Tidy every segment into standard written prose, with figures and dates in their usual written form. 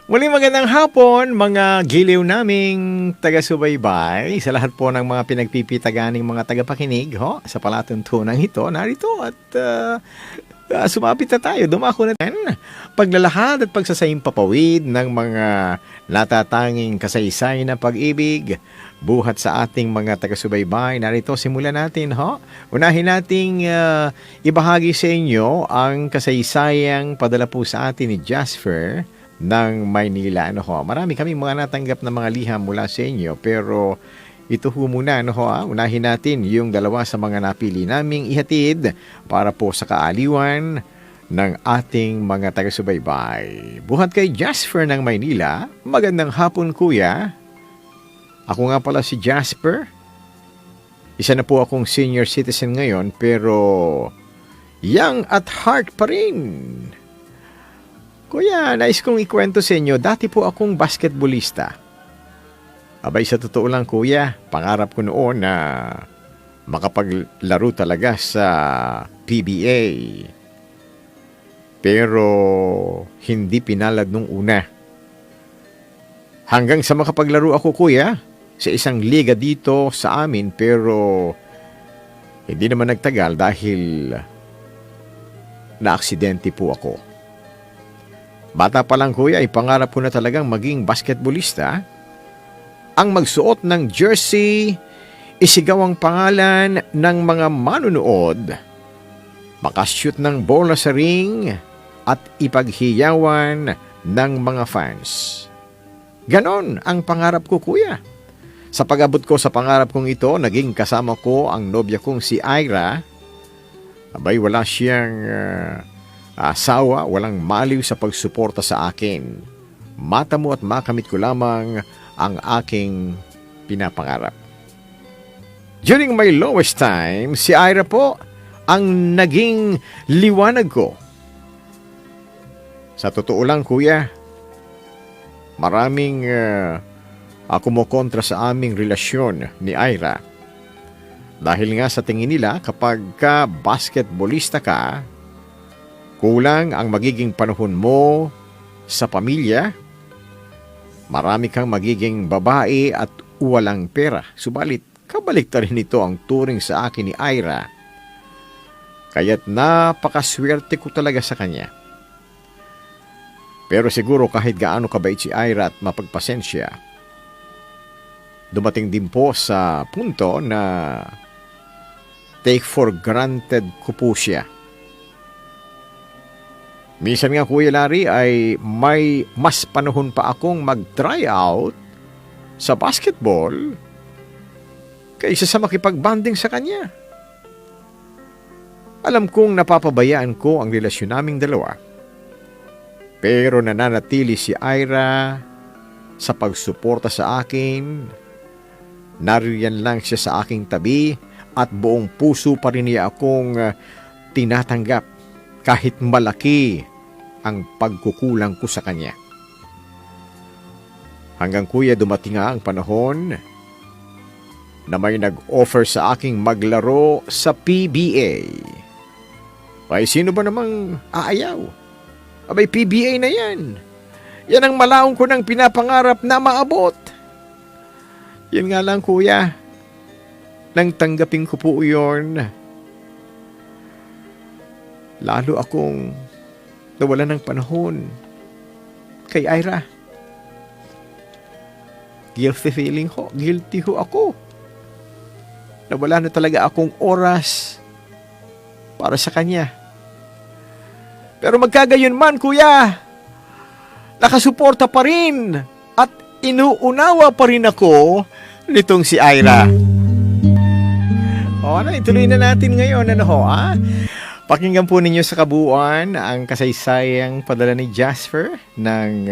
Muli magandang hapon, mga giliw naming taga-subaybay, sa lahat po ng mga pinagpipitaganing mga tagapakinig sa palatuntunan ito. Narito at sumapit na tayo, dumako na tayo. Paglalahad at pagsasaimpapawid ng mga natatanging kasaysay na pag-ibig, buhat sa ating mga taga-subaybay. Narito, simulan natin. Unahin nating ibahagi sa inyo ang kasaysayang padala po sa atin ni Jasper ng Maynila. Marami kaming mga natanggap na mga liham mula sa inyo, pero ito muna, unahin natin yung dalawa sa mga napili naming ihatid para po sa kaaliwan ng ating mga taga-subaybay. Buhat kay Jasper ng Maynila. Magandang hapon, kuya. Ako nga pala si Jasper. Isa na po akong senior citizen ngayon, pero young at heart pa rin. Kuya, nais kong ikwento sa inyo, dati po akong basketballista. Abay, sa totoo lang, kuya, pangarap ko noon na makapaglaro talaga sa PBA. Pero hindi pinalad nung una. Hanggang sa makapaglaro ako, kuya, sa isang liga dito sa amin, pero hindi naman nagtagal dahil na-aksidente po ako. Bata pa lang, kuya, ay pangarap ko na talagang maging basketballista. Ang magsuot ng jersey, isigaw ang pangalan ng mga manunood, makashoot ng bola sa ring, at ipaghiyawan ng mga fans. Ganon ang pangarap ko, kuya. Sa pag-abot ko sa pangarap kong ito, naging kasama ko ang nobya kong si Ira. Abay, wala siyang asawa, walang maliw sa pagsuporta sa akin. Mata mo at makamit ko lamang ang aking pinapangarap. During my lowest time, si Ira po ang naging liwanag ko. Sa totoo lang, kuya, maraming kumukontra sa aming relasyon ni Ira. Dahil nga sa tingin nila, kapag ka basketballista ka, kulang ang magiging panahon mo sa pamilya, marami kang magiging babae at walang pera. Subalit, kabaliktarin nito ang turing sa akin ni Ira. Kaya't napakaswerte ko talaga sa kanya. Pero siguro kahit gaano kabait si Ira at mapagpasensya, dumating din po sa punto na take for granted ko po siya. Minsan nga, Kuya Larry, ay may mas panahon pa akong mag-try out sa basketball kaysa sa makipag-banding sa kanya. Alam kong napapabayaan ko ang relasyon naming dalawa, pero nananatili si Ira sa pagsuporta sa akin. Nariyan lang siya sa aking tabi at buong puso pa rin niya akong tinatanggap kahit malaki ang pagkukulang ko sa kanya. Hanggang, kuya, dumating nga ang panahon na may nag-offer sa aking maglaro sa PBA. Ay, sino ba namang aayaw? Abay, PBA na yan. Yan ang malaong ko ng pinapangarap na maabot. Yan nga lang, kuya, nang tanggapin ko po yun, lalo akong nawala ng panahon kay Ira. Guilty ho ako. Nawala na talaga akong oras para sa kanya. Pero magkagayon man, kuya, nakasuporta pa rin at inuunawa pa rin ako nitong si Ira. Ituloy na natin ngayon, Pakinggan po ninyo sa kabuuan ang kasaysayang padala ni Jasper ng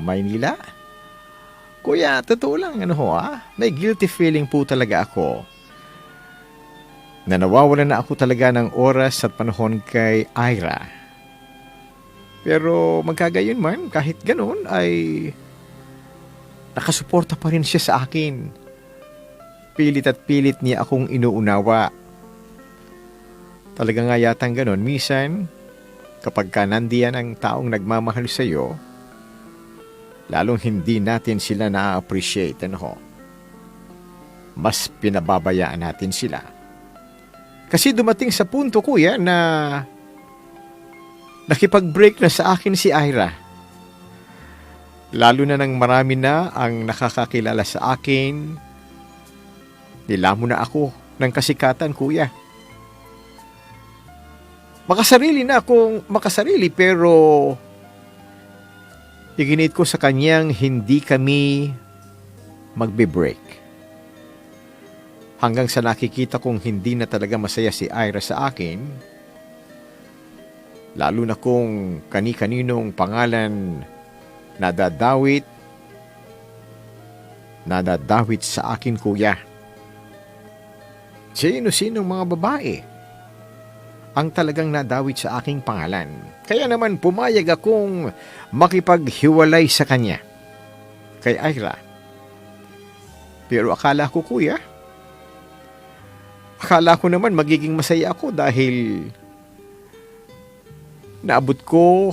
Maynila. Kuya, totoo lang, may guilty feeling po talaga ako na nawawalan na ako talaga ng oras at panahon kay Ira. Pero magkagayon man, kahit ganun, ay nakasuporta pa rin siya sa akin. Pilit at pilit niya akong inuunawa. Talaga nga yatang ganon. Minsan, kapag ka nandiyan ang taong nagmamahal sa iyo, lalong hindi natin sila na-appreciate, ano ho? Mas pinababayaan natin sila. Kasi dumating sa punto, kuya, na nakipag-break na sa akin si Ira. Lalo na nang marami na ang nakakakilala sa akin. Nilamon na ako ng kasikatan, kuya. Makasarili na akong makasarili, pero iginit ko sa kanyang hindi kami magbe-break. Hanggang sa nakikita kong hindi na talaga masaya si Ira sa akin, lalo na kung kani-kaninong pangalan nadadawit sa akin, kuya. Sino-sinong mga babae ang talagang nadawit sa aking pangalan. Kaya naman pumayag akong makipaghiwalay sa kanya, kay Ira. Pero akala ko, kuya, akala ko naman magiging masaya ako dahil naabot ko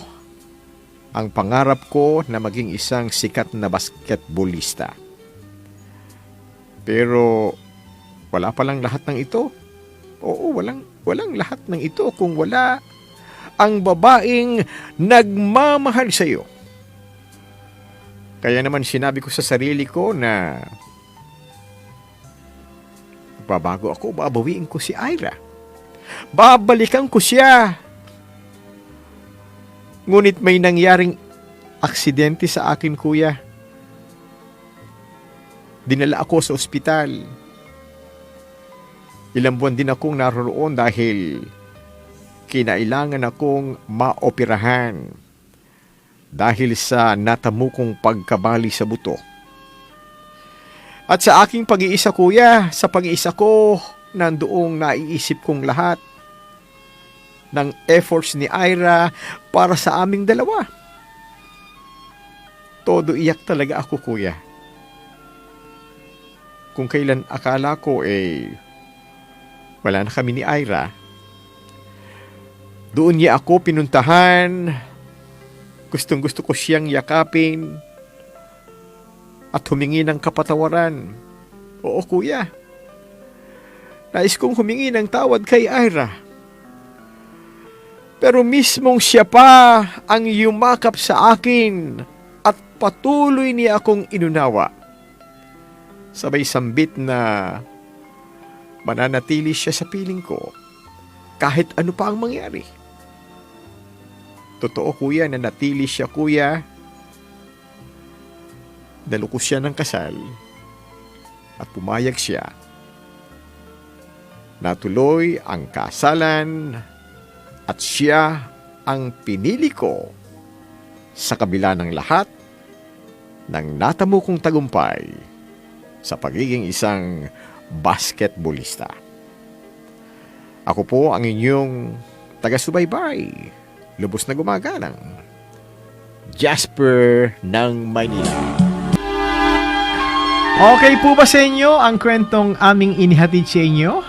ang pangarap ko na maging isang sikat na basketballista. Pero wala palang lahat ng ito. Oo, walang lahat ng ito kung wala ang babaeng nagmamahal sa iyo. Kaya naman sinabi ko sa sarili ko na babago ako, babawiin ko si Ira. Babalikan ko siya. Ngunit may nangyaring aksidente sa akin, kuya. Dinala ako sa ospital. Ilang buwan din akong naroon dahil kinailangan akong maoperahan dahil sa natamo kong pagkabali sa buto. At sa aking pag-iisa, kuya, sa pag-iisa ko, nandoong naiisip kong lahat ng efforts ni Ira para sa aming dalawa. Todo iyak talaga ako, kuya. Kung kailan akala ko wala na kami ni Ira, doon niya ako pinuntahan. Gustong-gusto ko siyang yakapin at humingi ng kapatawaran. Oo, kuya. Nais kong humingi ng tawad kay Ira. Pero mismong siya pa ang yumakap sa akin at patuloy niya akong inunawa. Sabay sambit na mananatili siya sa piling ko kahit ano pa ang mangyari. Totoo, kuya, na natili siya, kuya. Nalukos siya ng kasal at pumayag siya. Natuloy ang kasalan at siya ang pinili ko sa kabila ng lahat ng natamo kong tagumpay sa pagiging isang basketballista. Ako po ang inyong taga-subaybay, lubos na gumagalang Jasper ng Maynila. Okay po ba sa inyo ang kwentong aming inihatid sa inyo?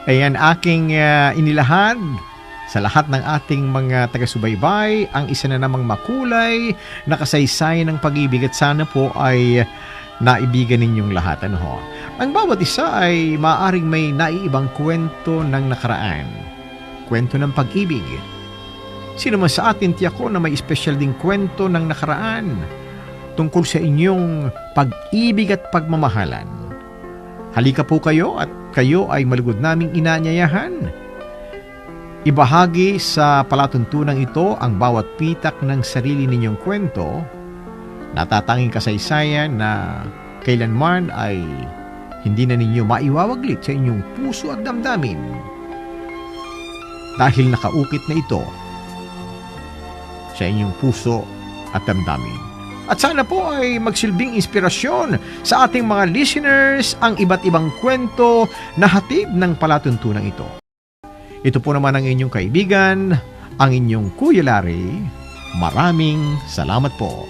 Ayan, aking inilahad sa lahat ng ating mga taga-subaybay ang isa na namang makulay na kasaysayan ng pag-ibig, at sana po ay naibigan ninyong lahat. Ano ho? Ang bawat isa ay maaaring may naiibang kwento ng nakaraan. Kwento ng pag-ibig. Sino man sa atin, tiyak ko na may espesyal ding kwento ng nakaraan tungkol sa inyong pag-ibig at pagmamahalan. Halika po kayo at kayo ay malugod naming inanyayahan. Ibahagi sa palatuntunang ito ang bawat pitak ng sarili ninyong kwento, natatanging kasaysayan na kailanman ay hindi na ninyo maiwawaglit sa inyong puso at damdamin dahil nakaukit na ito sa inyong puso at damdamin. At sana po ay magsilbing inspirasyon sa ating mga listeners ang iba't ibang kwento na hatid ng palatuntunang ito. Ito po naman ang inyong kaibigan, ang inyong Kuya Larry. Maraming salamat po.